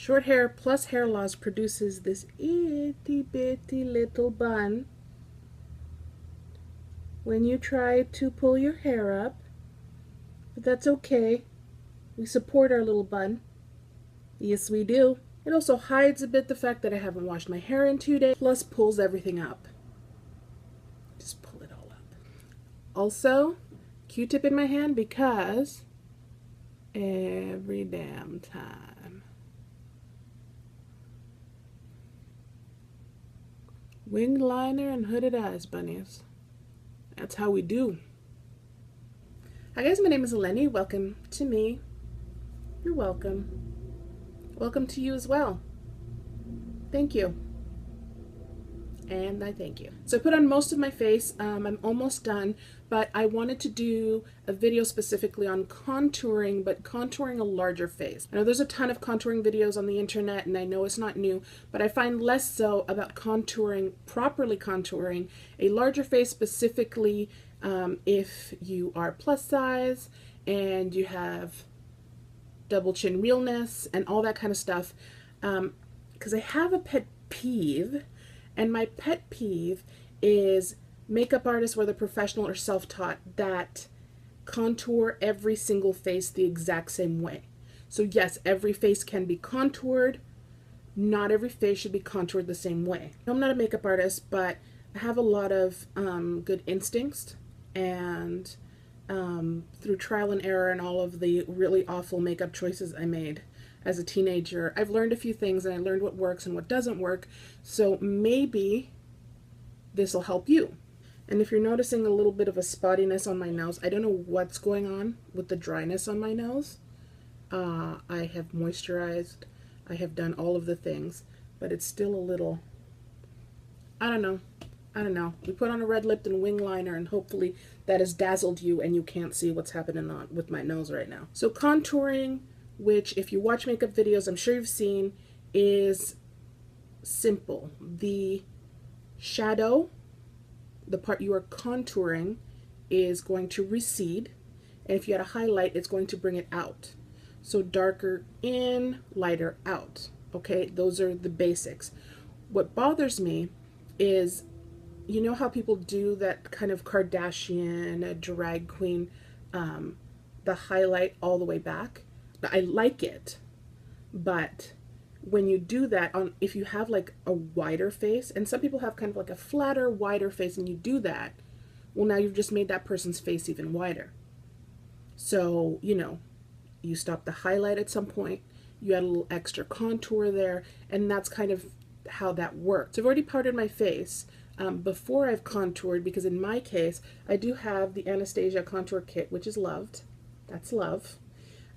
Short hair plus hair loss produces this itty bitty little bun. When you try to pull your hair up, but that's okay. We support our little bun. Yes, we do. It also hides a bit the fact that I haven't washed my hair in 2 days, plus pulls everything up. Just pull it all up. Also, Q-tip in my hand because every damn time. Winged liner and hooded eyes, bunnies. That's how we do. Hi guys, my name is Eleni. Welcome to me. You're welcome. Welcome to you as well. Thank you. And I thank you. So I put on most of my face. I'm almost done, but I wanted to do a video specifically on contouring, but contouring a larger face. I know there's a ton of contouring videos on the internet, and I know it's not new, but I find less so about contouring, properly contouring a larger face, specifically if you are plus size and you have double chin realness and all that kind of stuff. Because I have a pet peeve. And my pet peeve is makeup artists, whether professional or self-taught, that contour every single face the exact same way. So yes, every face can be contoured. Not every face should be contoured the same way. I'm not a makeup artist, but I have a lot of good instincts, and through trial and error and all of the really awful makeup choices I made as a teenager, I've learned a few things, and I learned what works and what doesn't work. So maybe this will help you. And if you're noticing a little bit of a spottiness on my nose, I don't know what's going on with the dryness on my nose. I have moisturized, I have done all of the things, but it's still a little, I don't know. We put on a red lip and wing liner, and hopefully that has dazzled you and you can't see what's happening with my nose right now. So contouring, which if you watch makeup videos, I'm sure you've seen, is simple. The shadow, the part you are contouring, is going to recede, and if you had a highlight, it's going to bring it out. So darker in, lighter out. Okay, those are the basics. What bothers me is, you know how people do that kind of Kardashian, drag queen, the highlight all the way back? I like it, but when you do that, if you have like a wider face, and some people have kind of like a flatter, wider face, and you do that, well, now you've just made that person's face even wider. So, you know, you stop the highlight at some point, you add a little extra contour there, and that's kind of how that works. So I've already powdered my face before I've contoured, because in my case, I do have the Anastasia contour kit, which is loved. That's love.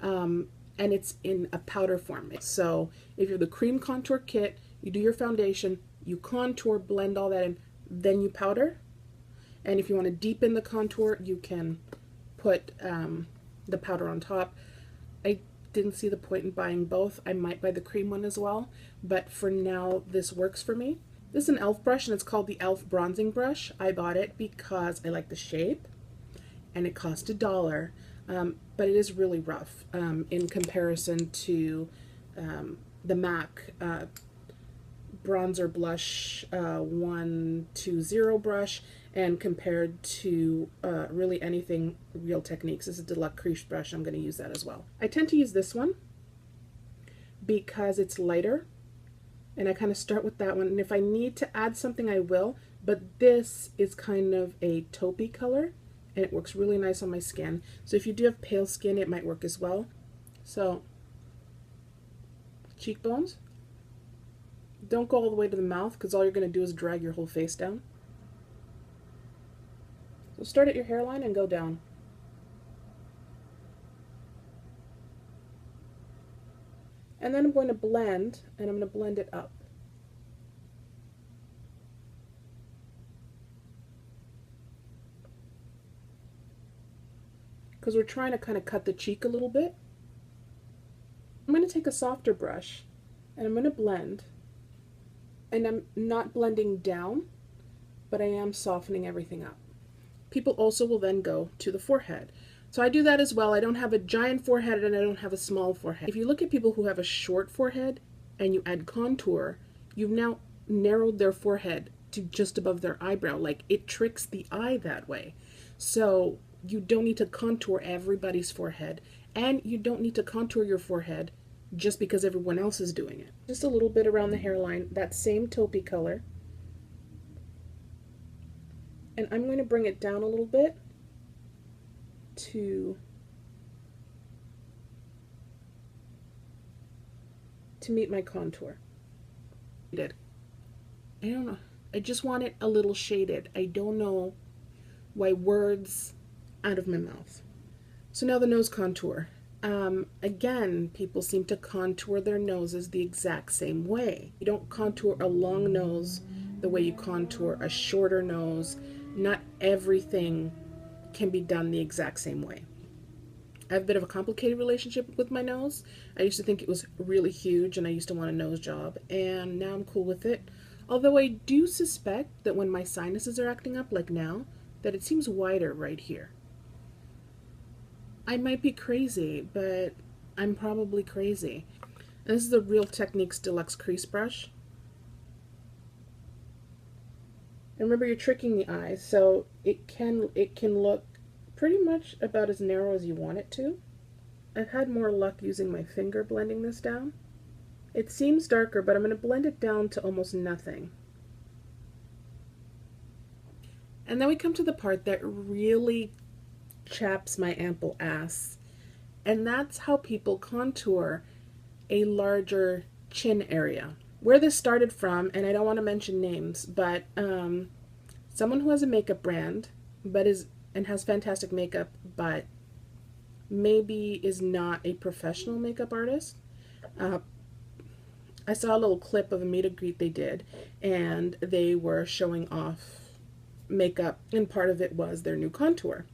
And it's in a powder form. So if you're the cream contour kit, you do your foundation, you contour, blend all that in, then you powder. And if you want to deepen the contour, you can put the powder on top. I didn't see the point in buying both. I might buy the cream one as well, but for now this works for me. This is an e.l.f. brush, and it's called the e.l.f. bronzing brush. I bought it because I like the shape, and it cost $1. But it is really rough in comparison to the MAC bronzer blush 120 brush, and compared to really anything Real Techniques. This is the Deluxe Crease brush. I'm going to use that as well. I tend to use this one because it's lighter, and I kind of start with that one, and if I need to add something I will, but this is kind of a taupey color, and it works really nice on my skin. So if you do have pale skin, it might work as well. So cheekbones, don't go all the way to the mouth, because all you're going to do is drag your whole face down. So start at your hairline and go down. And then I'm going to blend, and I'm going to blend it up. Because we're trying to kind of cut the cheek a little bit. I'm going to take a softer brush, and I'm going to blend. And I'm not blending down, but I am softening everything up. People also will then go to the forehead. So I do that as well. I don't have a giant forehead, and I don't have a small forehead. If you look at people who have a short forehead, and you add contour, you've now narrowed their forehead to just above their eyebrow. Like, it tricks the eye that way. So you don't need to contour everybody's forehead, and you don't need to contour your forehead just because everyone else is doing it. Just a little bit around the hairline, that same taupey color. And I'm going to bring it down a little bit to meet my contour. I don't know. I just want it a little shaded. I don't know why words out of my mouth. So now the nose contour. Again, people seem to contour their noses the exact same way. You don't contour a long nose the way you contour a shorter nose. Not everything can be done the exact same way. I have a bit of a complicated relationship with my nose. I used to think it was really huge and I used to want a nose job, and now I'm cool with it. Although I do suspect that when my sinuses are acting up, like now, that it seems wider right here. I might be crazy, but I'm probably crazy. And this is the Real Techniques Deluxe Crease Brush. And remember, you're tricking the eye, so it can look pretty much about as narrow as you want it to. I've had more luck using my finger blending this down. It seems darker, but I'm going to blend it down to almost nothing. And then we come to the part that really chaps my ample ass. And that's how people contour a larger chin area. Where this started from, and I don't want to mention names, but someone who has a makeup brand and has fantastic makeup, but maybe is not a professional makeup artist. I saw a little clip of a meet and greet they did, and they were showing off makeup, and part of it was their new contour.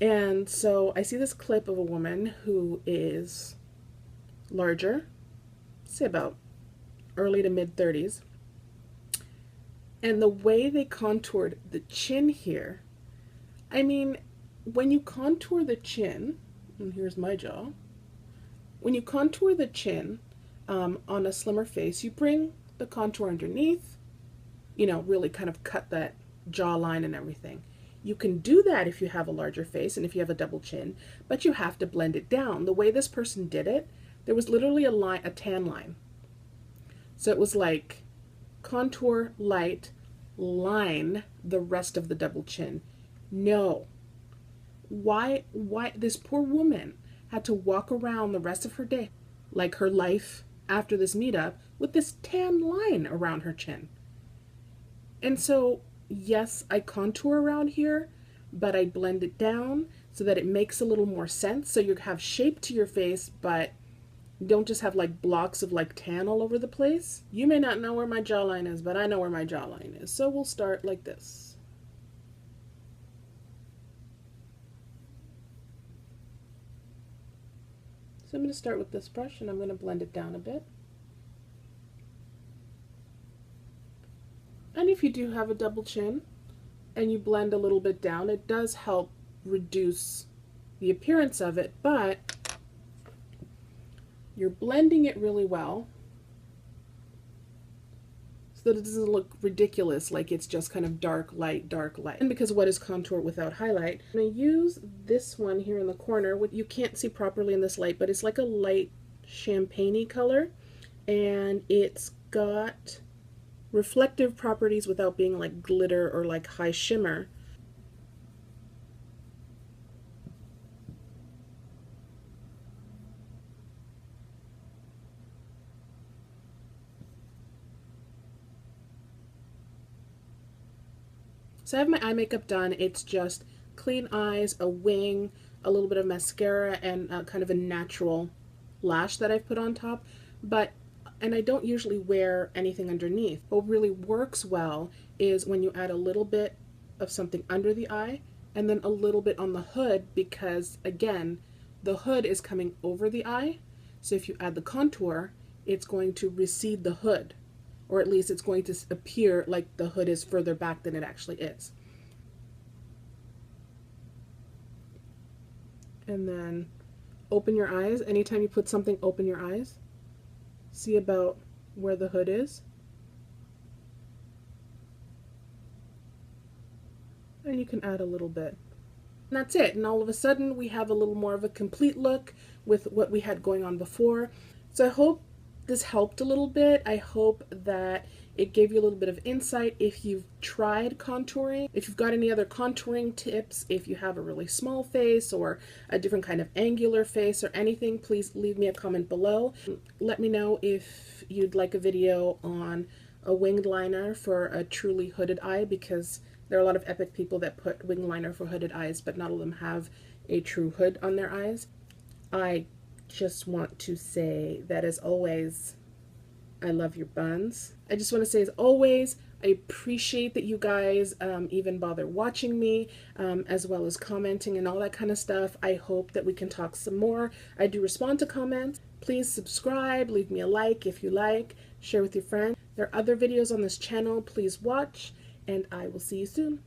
And so I see this clip of a woman who is larger, say about early to mid 30s, and the way they contoured the chin here, I mean, when you contour the chin, and here's my jaw, when you contour the chin on a slimmer face, you bring the contour underneath, you know, really kind of cut that jawline and everything. You can do that if you have a larger face and if you have a double chin, but you have to blend it down. The way this person did it, there was literally a tan line. So it was like contour, light, line the rest of the double chin. No. Why this poor woman had to walk around the rest of her day, like her life after this meetup, with this tan line around her chin. And so, yes, I contour around here, but I blend it down so that it makes a little more sense. So you have shape to your face, but don't just have like blocks of like tan all over the place. You may not know where my jawline is, but I know where my jawline is. So we'll start like this. So I'm going to start with this brush and I'm going to blend it down a bit. And if you do have a double chin and you blend a little bit down, it does help reduce the appearance of it, but you're blending it really well so that it doesn't look ridiculous, like it's just kind of dark, light, dark, light. And because what is contour without highlight? I'm going to use this one here in the corner, what you can't see properly in this light, but it's like a light champagne-y color, and it's got reflective properties without being like glitter or like high shimmer. So I have my eye makeup done. It's just clean eyes, a wing, a little bit of mascara, and kind of a natural lash that I've put on top. And I don't usually wear anything underneath. What really works well is when you add a little bit of something under the eye and then a little bit on the hood, because again, the hood is coming over the eye. So if you add the contour, it's going to recede the hood, or at least it's going to appear like the hood is further back than it actually is. And then open your eyes. Anytime you put something, open your eyes. see about where the hood is. And you can add a little bit. And that's it. And all of a sudden we have a little more of a complete look with what we had going on before. So I hope this helped a little bit. I hope that it gave you a little bit of insight if you've tried contouring. If you've got any other contouring tips, if you have a really small face or a different kind of angular face or anything, please leave me a comment below. Let me know if you'd like a video on a winged liner for a truly hooded eye, because there are a lot of epic people that put wing liner for hooded eyes, but not all of them have a true hood on their eyes. I just want to say that, as always, I love your buns. I just want to say, as always, I appreciate that you guys even bother watching me, as well as commenting and all that kind of stuff. I hope that we can talk some more. I do respond to comments. Please subscribe, leave me a like if you like, share with your friends. There are other videos on this channel. Please watch, and I will see you soon.